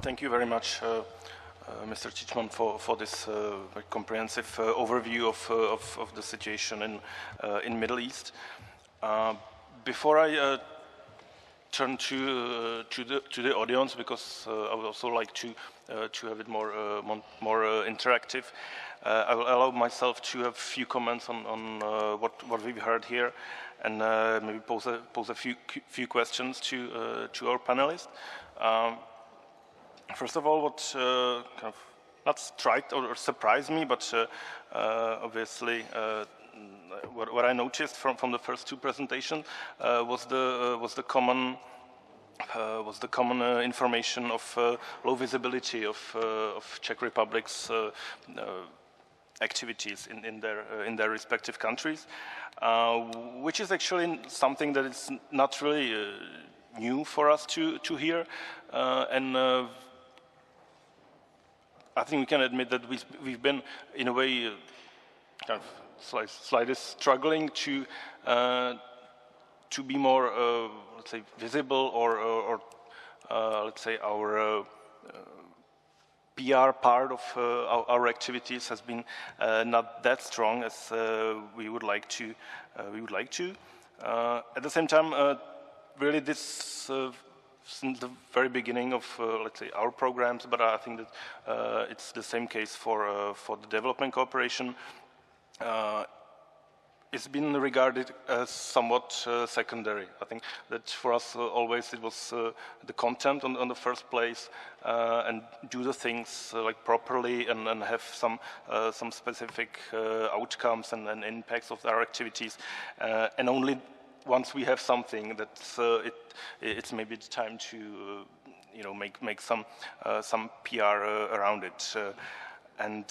Thank you very much, Mr. Csicsmann, for this very comprehensive overview of the situation in Middle East. Before I turn to the audience, because I would also like to have it more interactive, I will allow myself to have a few comments on what we've heard here, and maybe pose a few questions to our panelists. First of all, what kind of not struck or surprised me, but obviously what I noticed from the first two presentations was the common information of low visibility of Czech Republic's activities in their respective countries, which is actually something that is not really new for us to hear, and I think we can admit that we've been, in a way, kind of slightly struggling to be more, let's say, visible, or let's say our PR part of our activities has been not that strong as we would like to. At the same time, really, this. Since the very beginning of, let's say, our programs, but I think that it's the same case for the development cooperation. It's been regarded as somewhat secondary. I think that for us always it was the content on the first place, and do the things like properly, and have some specific outcomes and impacts of our activities, and only once we have something that's it's maybe the time to make some PR around it, and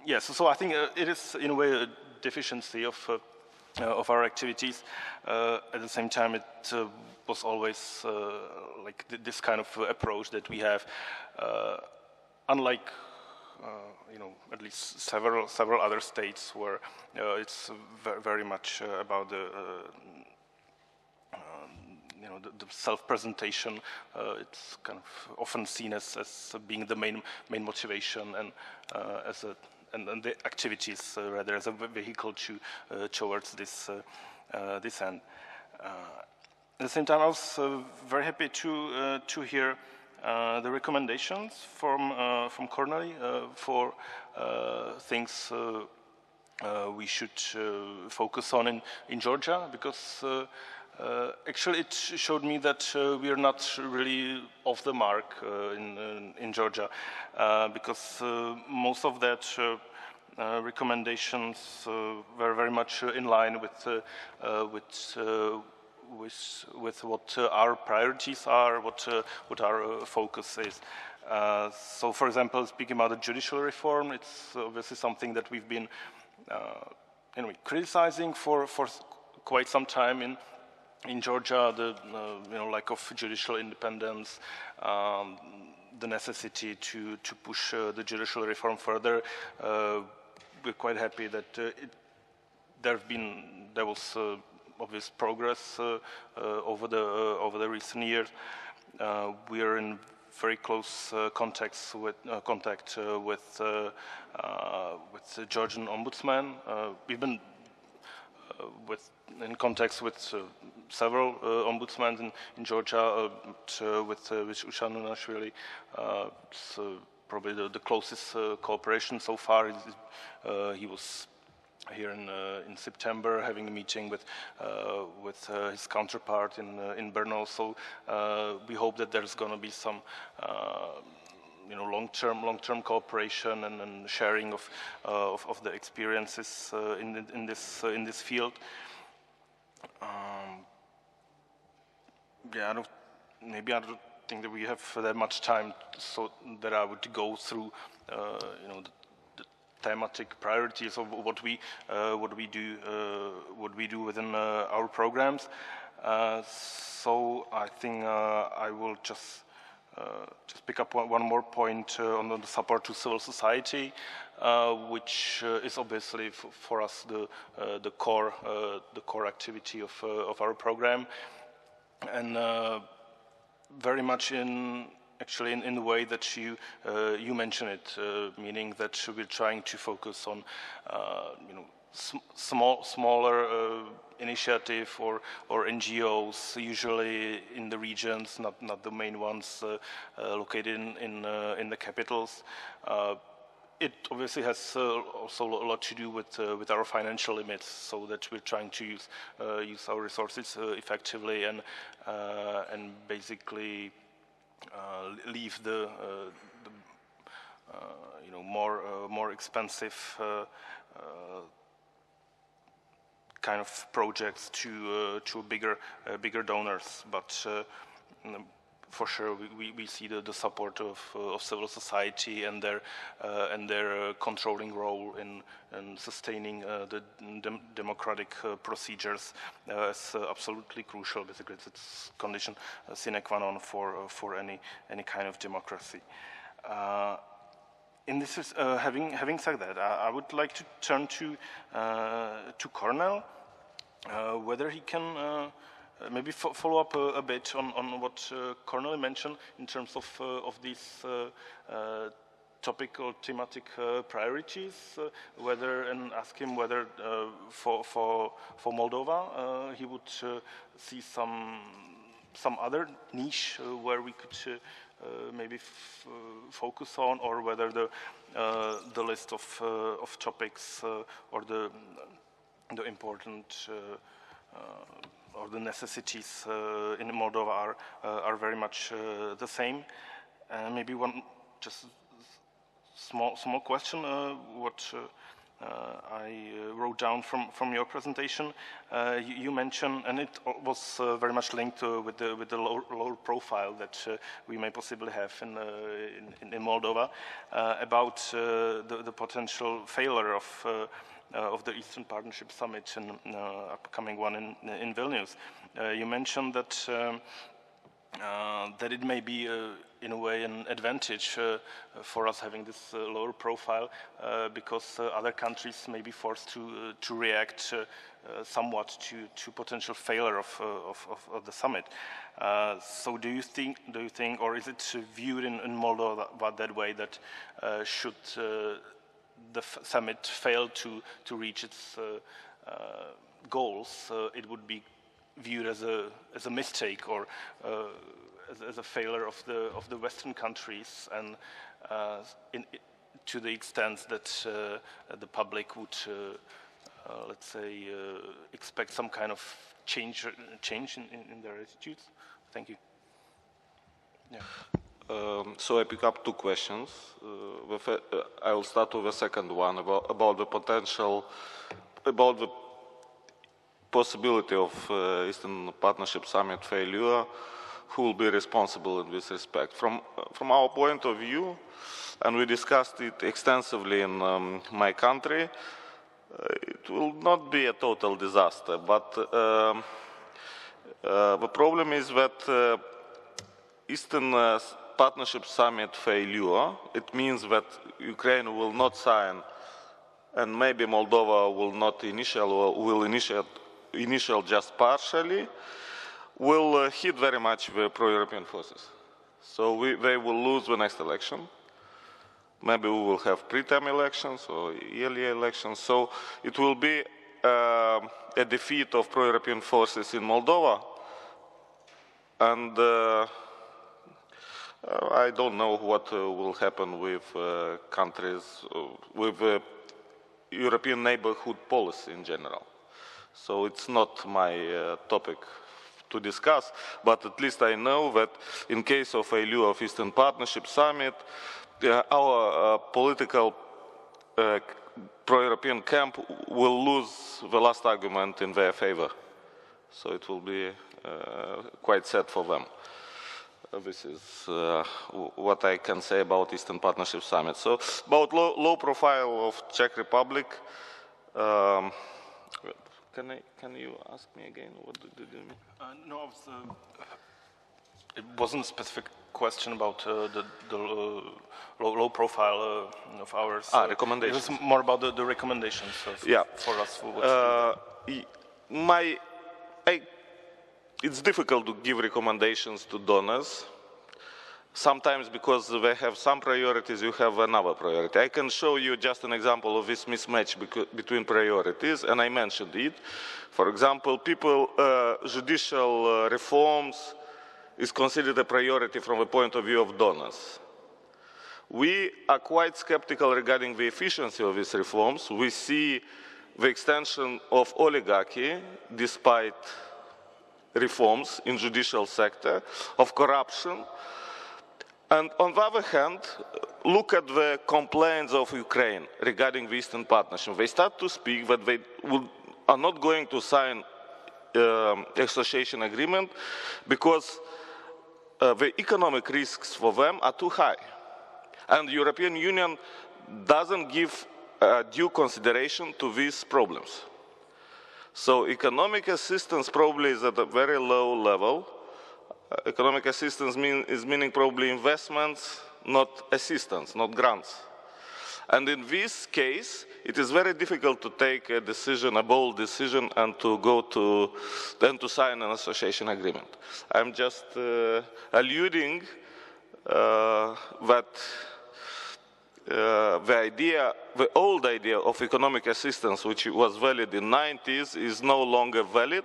yes. So I think it is in a way a deficiency of our activities. At the same time, it was always like this kind of approach that we have, unlike at least several other states where it's very much about the the self-presentation. It's kind of often seen as being the main motivation, and and the activities rather as a vehicle towards this end. At the same time, I was very happy to hear the recommendations from Kornely for things we should focus on in Georgia, because actually it showed me that we are not really off the mark in Georgia, because most of that recommendations were very much in line with what our priorities are, what our focus is. So, for example, speaking about the judicial reform, it's obviously something that we've been criticizing for quite some time in Georgia. The lack of judicial independence, the necessity to push the judicial reform further. We're quite happy that there was obvious progress over the recent years. We are in very close contact with the Georgian ombudsman. We've been in contact with several ombudsmen in Georgia, with Usha Nunashvili. It's probably the closest cooperation so far. He was here in September, having a meeting with his counterpart in Brno. So we hope that there's going to be some long-term cooperation and sharing of the experiences in this field. I don't think that we have that much time, so that I would go through the thematic priorities of what we do within our programs. So I think I will just pick up one more point on the support to civil society, which is obviously for us the core activity of our program, and very much in actually in the way that you mention it, meaning that we're trying to focus on smaller initiative or NGOs, usually in the regions, not the main ones located in the capitals. It obviously has also a lot to do with our financial limits, so that we're trying to use our resources effectively and basically leave the more expensive kind of projects to bigger donors, but for sure we see the support of civil society and their controlling role in sustaining the democratic procedures as absolutely crucial. Basically, it's condition sine qua non for any kind of democracy. In this, having said that, I would like to turn to Cornel, whether he can maybe follow up a bit on what Cornel mentioned in terms of these topic or thematic priorities, and ask him whether for Moldova he would see some other niche where we could maybe focus on, or whether the list of topics or the important or the necessities in Moldova are very much the same. Maybe one just small question. What I wrote down from your presentation, you mentioned, and it was very much linked with the lower profile that we may possibly have in Moldova, about the potential failure of the Eastern Partnership Summit and upcoming one in Vilnius. You mentioned that it may be in a way an advantage for us having this lower profile, because other countries may be forced to react somewhat to potential failure of the summit. So do you think, or is it viewed in Moldova that way, that should the summit fail to reach its goals, it would be viewed as a mistake, or as a failure of the Western countries, and to the extent that the public would, let's say, expect some kind of change in their attitudes? Thank you. Yeah. So I pick up two questions. I will start with the second one about the potential, about the possibility of Eastern Partnership Summit failure. Who will be responsible in this respect? From our point of view, and we discussed it extensively in my country, it will not be a total disaster. But the problem is that Eastern Partnership Summit failure, it means that Ukraine will not sign, and maybe Moldova will not initial, or will initial just partially, will hit very much the pro-European forces. So they will lose the next election. Maybe we will have pre-term elections or yearly elections. So it will be a defeat of pro-European forces in Moldova. And I don't know what will happen with countries, with European neighborhood policy in general. So it's not my topic to discuss, but at least I know that in case of failure of Eastern Partnership Summit, our political pro-European camp will lose the last argument in their favor. So it will be quite sad for them. This is what I can say about Eastern Partnership Summit. So about low profile of Czech Republic, can you ask me again? What did you mean? No, it wasn't a specific question about the low profile of ours. Recommendations. It was more about the recommendations for us. It's difficult to give recommendations to donors. sometimes because they have some priorities, you have another priority. I can show you just an example of this mismatch between priorities, and I mentioned it. For example, judicial reforms is considered a priority from the point of view of donors. We are quite skeptical regarding the efficiency of these reforms. We see the extension of oligarchy, despite reforms in judicial sector, of corruption. And on the other hand, look at the complaints of Ukraine regarding the Eastern Partnership. They start to speak that they are not going to sign association agreement because the economic risks for them are too high. And the European Union doesn't give due consideration to these problems. So economic assistance probably is at a very low level. Economic assistance is meaning probably investments, not assistance, not grants. And in this case, it is very difficult to take a decision, a bold decision, and to go to, then to sign an association agreement. I'm just alluding that the old idea of economic assistance, which was valid in the 90s, is no longer valid,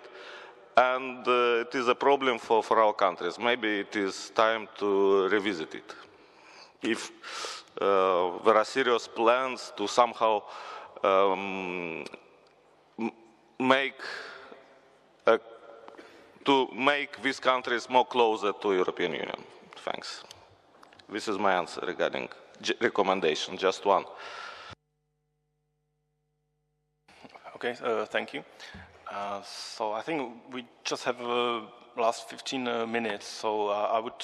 and it is a problem for our countries. Maybe it is time to revisit it. If there are serious plans to somehow make these countries more closer to European Union. Thanks. This is my answer regarding recommendation, just one. Okay, thank you. So I think we just have last 15 minutes, so I would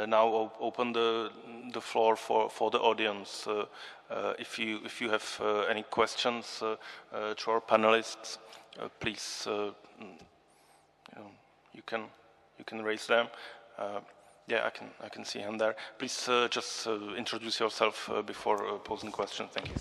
now open the floor for the audience. If you have any questions to our panelists, please you can raise them. Yeah, I can see him there. Please just introduce yourself before posing questions. Thank you.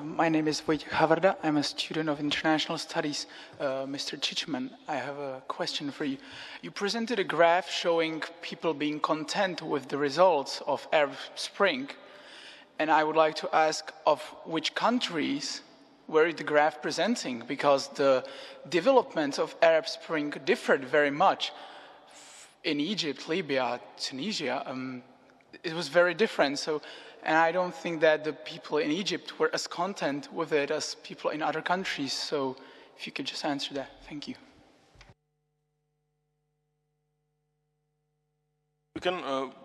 My name is Vojtěch Havrda. I'm a student of international studies. Mr. Csicsmann, I have a question for you. You presented a graph showing people being content with the results of Arab Spring. And I would like to ask of which countries were the graph presenting? Because the development of Arab Spring differed very much. In Egypt, Libya, Tunisia, it was very different. So, and I don't think that the people in Egypt were as content with it as people in other countries. So if you could just answer that. Thank you.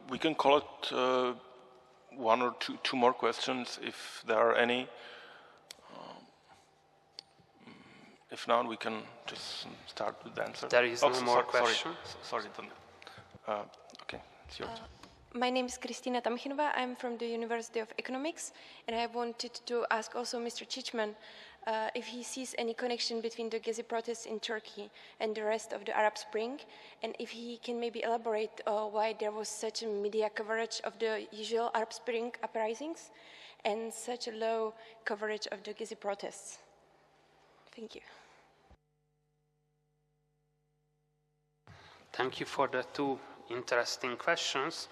We can call it one or two more questions if there are any. If not, we can just start with the answer. There is no more question. Sorry. Okay, it's yours. My name is Kristina Tamchinova. I'm from the University of Economics, and I wanted to ask also Mr. Csicsmann if he sees any connection between the Gezi protests in Turkey and the rest of the Arab Spring, and if he can maybe elaborate why there was such a media coverage of the usual Arab Spring uprisings and such a low coverage of the Gezi protests. Thank you. Thank you for the two interesting questions.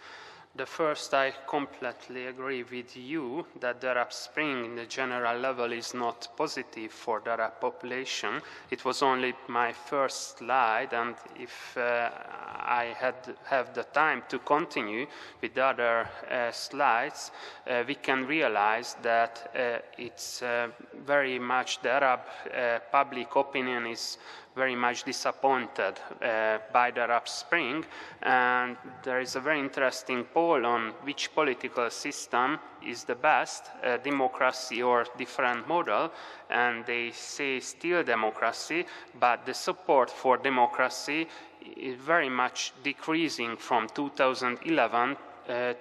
The first, I completely agree with you that the Arab Spring in the general level is not positive for the Arab population. It was only my first slide, and if I have the time to continue with the other slides, we can realize that it's very much the Arab public opinion is very much disappointed by the Arab Spring, and there is a very interesting poll on which political system is the best, democracy or different model, and they say still democracy, but the support for democracy is very much decreasing from 2011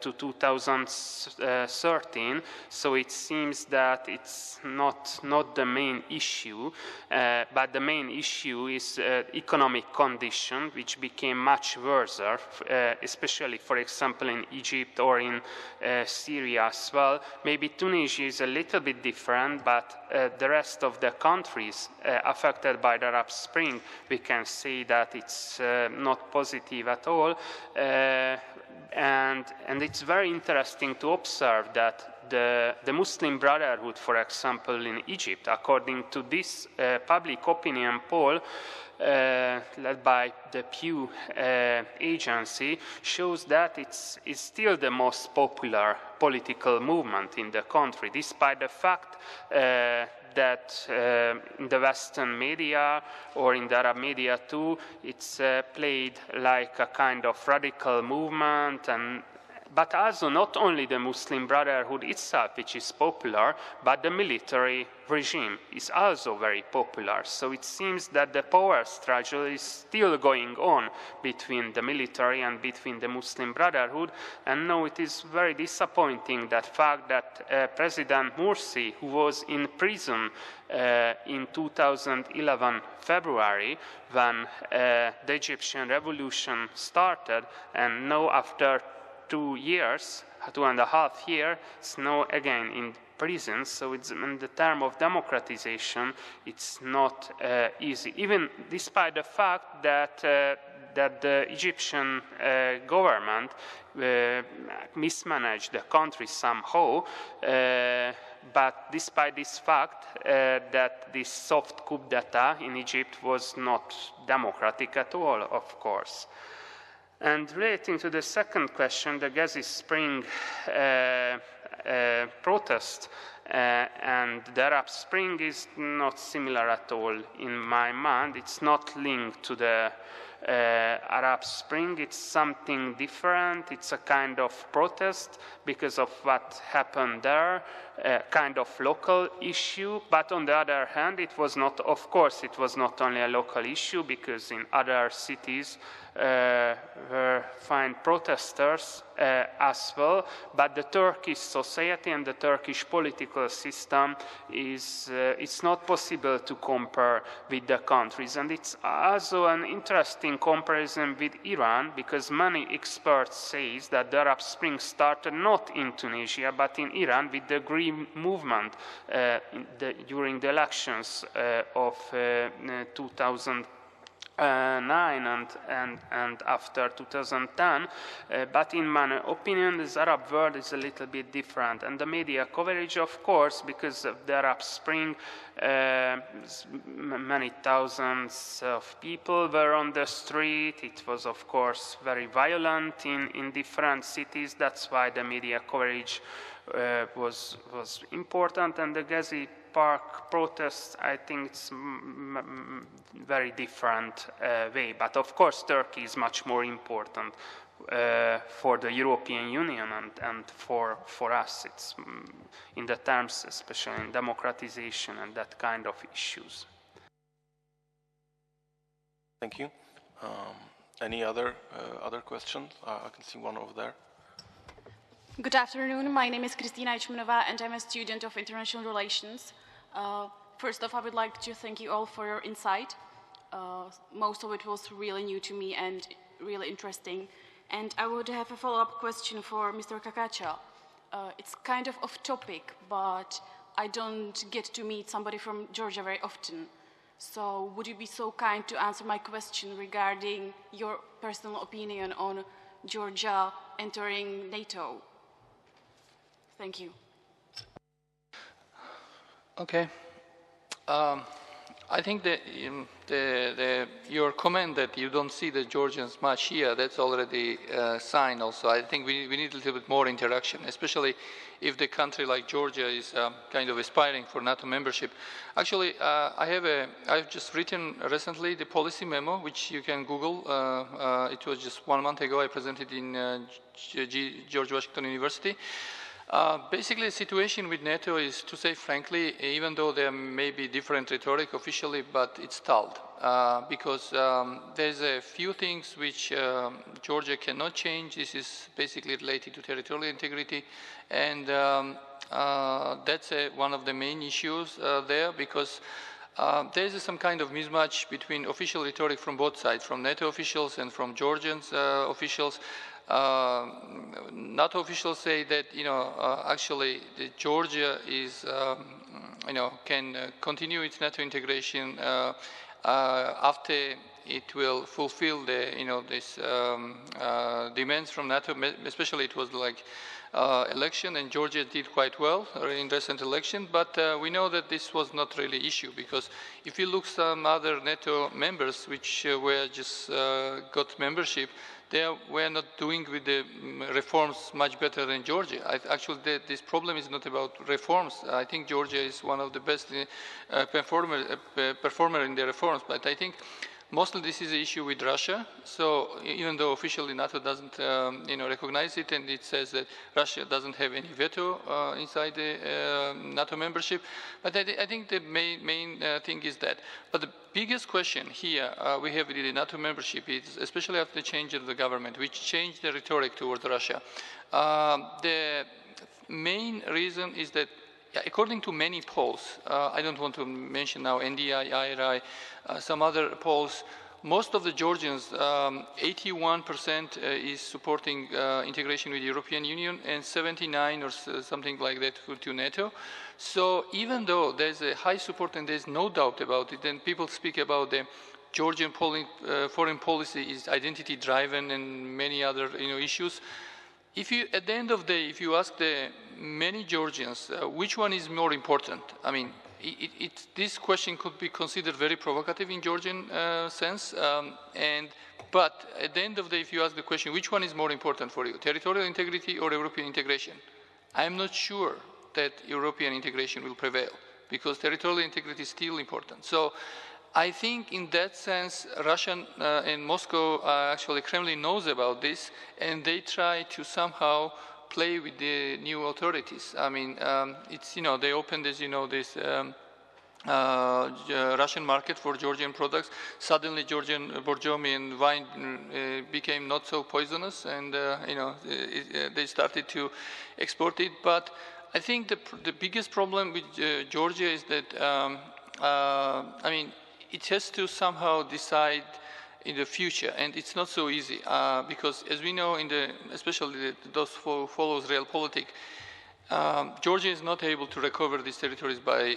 to 2013, so it seems that it's not the main issue, but the main issue is economic condition, which became much worse, especially, for example, in Egypt or in Syria as well. Maybe Tunisia is a little bit different, but the rest of the countries affected by the Arab Spring, we can say that it's not positive at all. and it's very interesting to observe that the Muslim Brotherhood, for example, in Egypt, according to this public opinion poll led by the Pew agency, shows that it's still the most popular political movement in the country, despite the fact that in the Western media or in the Arab media too, it's played like a kind of radical movement, but also not only the Muslim Brotherhood itself, which is popular, but the military regime is also very popular. So it seems that the power struggle is still going on between the military and between the Muslim Brotherhood. And now it is very disappointing that fact that President Morsi, who was in prison in 2011 February, when the Egyptian revolution started, and now after 2 years, 2.5 years, it's now again in prison. So it's in the term of democratization, it's not easy, even despite the fact that the Egyptian government mismanaged the country somehow. But despite this fact that this soft coup d'etat in Egypt was not democratic at all, of course. And relating to the second question, the Gezi Spring protest and the Arab Spring is not similar at all in my mind. It's not linked to the Arab Spring. It's something different. It's a kind of protest because of what happened there, a kind of local issue. But on the other hand, it was not, of course, it was not only a local issue, because in other cities were fine protesters as well. But the Turkish society and the Turkish political system is it's not possible to compare with the countries. And it's also an interesting comparison with Iran, because many experts say that the Arab Spring started not in Tunisia but in Iran with the Green Movement during the elections of 2009 and after 2010, but in my opinion, this Arab world is a little bit different. And the media coverage, of course, because of the Arab Spring, many thousands of people were on the street. It was, of course, very violent in different cities. That's why the media coverage was important. And the Gezi Park protests, I think it's very different way. But of course, Turkey is much more important for the European Union and for us. It's in the terms, especially in democratization and that kind of issues. Thank you. Any other questions? I can see one over there. Good afternoon. My name is Kristina Czichmannová, and I'm a student of international relations. First off, I would like to thank you all for your insight. Most of it was really new to me and really interesting. And I would have a follow-up question for Mr. Kakachia. It's kind of off topic, but I don't get to meet somebody from Georgia very often. So would you be so kind to answer my question regarding your personal opinion on Georgia entering NATO? Thank you. Okay. I think that your comment that you don't see the Georgians much here, that's already a sign also. I think we need a little bit more interaction, especially if the country like Georgia is kind of aspiring for NATO membership. Actually, I've just written recently the policy memo, which you can Google. It was just 1 month ago. I presented in George Washington University. Basically, the situation with NATO is, to say frankly, even though there may be different rhetoric officially, but it's stalled. Because there's a few things which Georgia cannot change. This is basically related to territorial integrity. And that's one of the main issues there, because there is some kind of mismatch between official rhetoric from both sides, from NATO officials and from Georgians officials. NATO officials say that, actually Georgia is, can continue its NATO integration after it will fulfill the, this demands from NATO, especially it was like election, and Georgia did quite well in recent election, but we know that this was not really issue, because if you look some other NATO members which were just got membership, they were not doing with the reforms much better than Georgia. Actually, this problem is not about reforms. I think Georgia is one of the best performer in the reforms, but I think mostly this is an issue with Russia. So even though officially NATO doesn't recognize it, and it says that Russia doesn't have any veto inside the NATO membership, but I think the main thing is that. But the biggest question here we have with the NATO membership is, especially after the change of the government, which changed the rhetoric towards Russia. The main reason is that, according to many polls, I don't want to mention now NDI, IRI, some other polls, most of the Georgians, 81% is supporting integration with the European Union, and 79 or something like that to NATO. So even though there's a high support and there's no doubt about it, and people speak about the Georgian foreign policy is identity-driven and many other issues, if you, at the end of the day, if you ask the many Georgians, which one is more important? I mean, this question could be considered very provocative in Georgian sense, but at the end of the day, if you ask the question, which one is more important for you, territorial integrity or European integration? I'm not sure that European integration will prevail, because territorial integrity is still important. So I think in that sense, Russia and Moscow, actually Kremlin knows about this, and they try to somehow play with the new authorities. I mean, it's, they opened, as this Russian market for Georgian products. Suddenly Georgian Borjomi and wine became not so poisonous, and, they started to export it. But I think the biggest problem with Georgia is that, I mean, it has to somehow decide in the future, and it's not so easy because, as we know, especially those who follows realpolitik, Georgia is not able to recover these territories by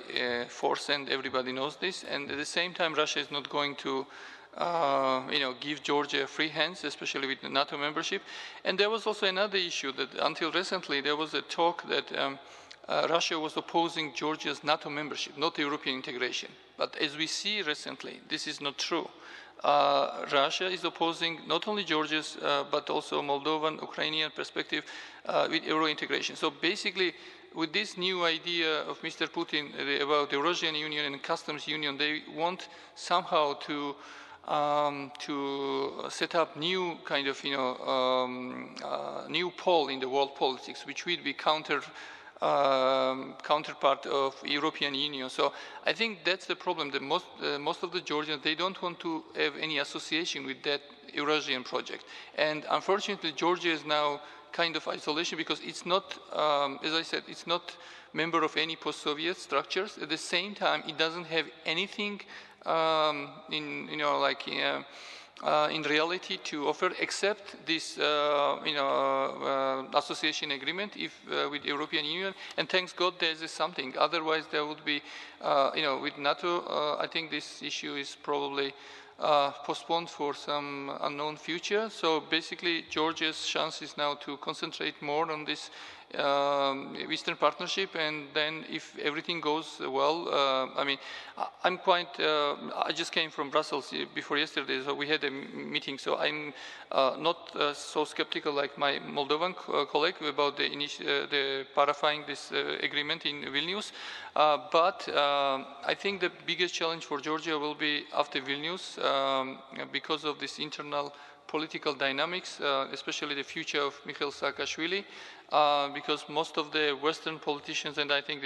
force, and everybody knows this. And at the same time, Russia is not going to, give Georgia free hands, especially with the NATO membership. And there was also another issue that until recently there was a talk that Russia was opposing Georgia's NATO membership, not European integration. But as we see recently, this is not true. Russia is opposing not only Georgia's, but also Moldovan, Ukrainian perspective with Euro integration. So basically, with this new idea of Mr. Putin about the Eurasian Union and customs union, they want somehow to set up new kind of, new pole in the world politics, which will be counterpart of European Union. So I think that's the problem. Most of the Georgians, they don't want to have any association with that Eurasian project. And unfortunately, Georgia is now kind of isolation because it's not, as I said, it's not member of any post-Soviet structures. At the same time, it doesn't have anything in reality to offer except this association agreement with the European Union, and thanks God there's something. Otherwise there would be with NATO I think this issue is probably postponed for some unknown future. So basically Georgia's chance is now to concentrate more on this Eastern Partnership, and then if everything goes well, I mean, I'm quite, I just came from Brussels before yesterday, so we had a meeting, so I'm not so skeptical like my Moldovan colleague about the paraphying this agreement in Vilnius, but I think the biggest challenge for Georgia will be after Vilnius because of this internal political dynamics, especially the future of Mikhail Saakashvili, because most of the Western politicians, and I think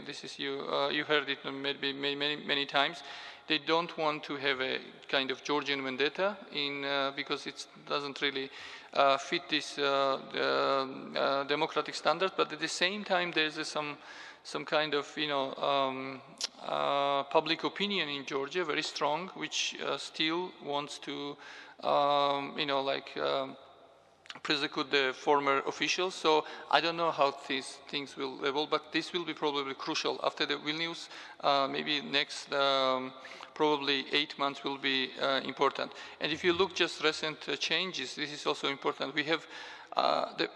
this is you heard it maybe many times, they don't want to have a kind of Georgian vendetta because it doesn't really fit this democratic standard. But at the same time, there's some kind of public opinion in Georgia very strong, which still wants to prosecute the former officials. So I don't know how these things will evolve, but this will be probably crucial. After the Vilnius, maybe next probably 8 months will be important. And if you look just recent changes, this is also important. We have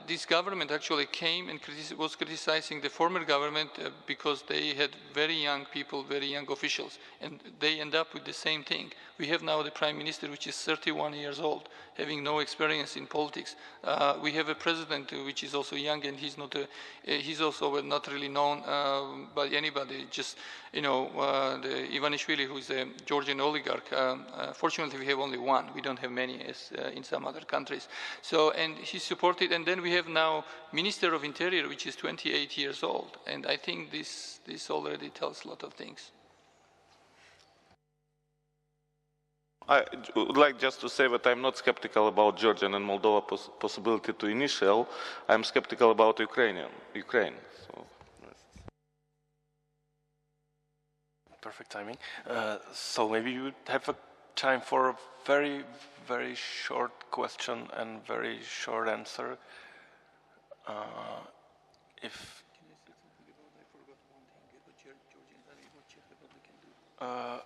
this government actually came and was criticizing the former government because they had very young people, very young officials, and they end up with the same thing. We have now the prime minister, which is 31 years old, having no experience in politics. We have a president which is also young, and he's not he's also not really known by anybody. Just the Ivanishvili, who is a Georgian oligarch. Fortunately, we have only one. We don't have many as in some other countries. So, and he's supported. And then we have now Minister of Interior, which is 28 years old. And I think this already tells a lot of things. I would like just to say that I'm not skeptical about Georgian and Moldova possibility to initial. I'm skeptical about Ukraine. So. Perfect timing. So maybe you would have a time for a very, very short question and very short answer.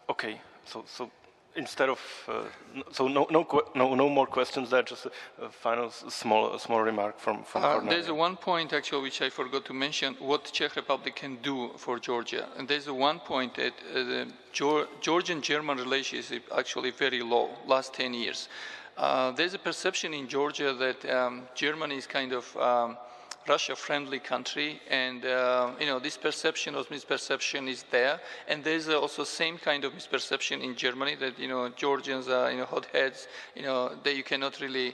Okay. So instead of no more questions there. Just a final small remark from Kornel. There's one point actually which I forgot to mention: what Czech Republic can do for Georgia. And there's one point that the Georgian-German relations is actually very low last 10 years. There's a perception in Georgia that Germany is kind of Russia-friendly country, and this perception or misperception is there. And there's also same kind of misperception in Germany that Georgians are hotheads. That you cannot really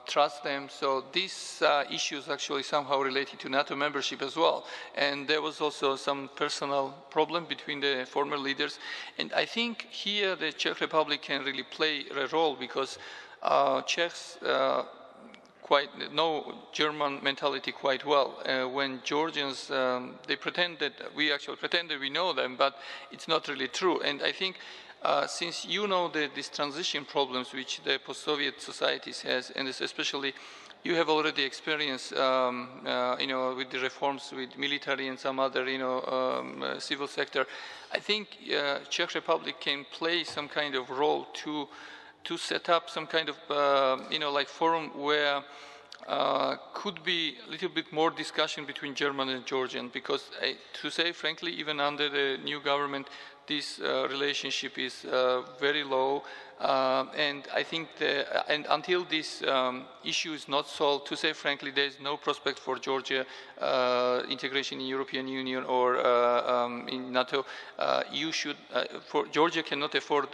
trust them. So these issues actually somehow related to NATO membership as well. And there was also some personal problem between the former leaders. And I think here the Czech Republic can really play a role, because Czechs know German mentality quite well. When Georgians, they pretend that we actually pretend that we know them, but it's not really true. And I think since these transition problems which the post-Soviet societies has, and especially you have already experienced, with the reforms with military and some other, civil sector, I think Czech Republic can play some kind of role to set up some kind of, forum where could be a little bit more discussion between German and Georgian, because to say frankly, even under the new government, this relationship is very low, and I think and until this issue is not solved, to say frankly, there is no prospect for Georgia integration in European Union or in NATO. Georgia cannot afford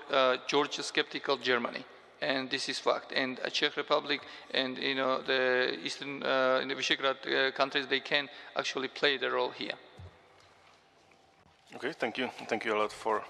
Georgia skeptical Germany. And this is fact. And Czech Republic and the Eastern the Visegrad countries, they can actually play the role here. Okay, thank you a lot for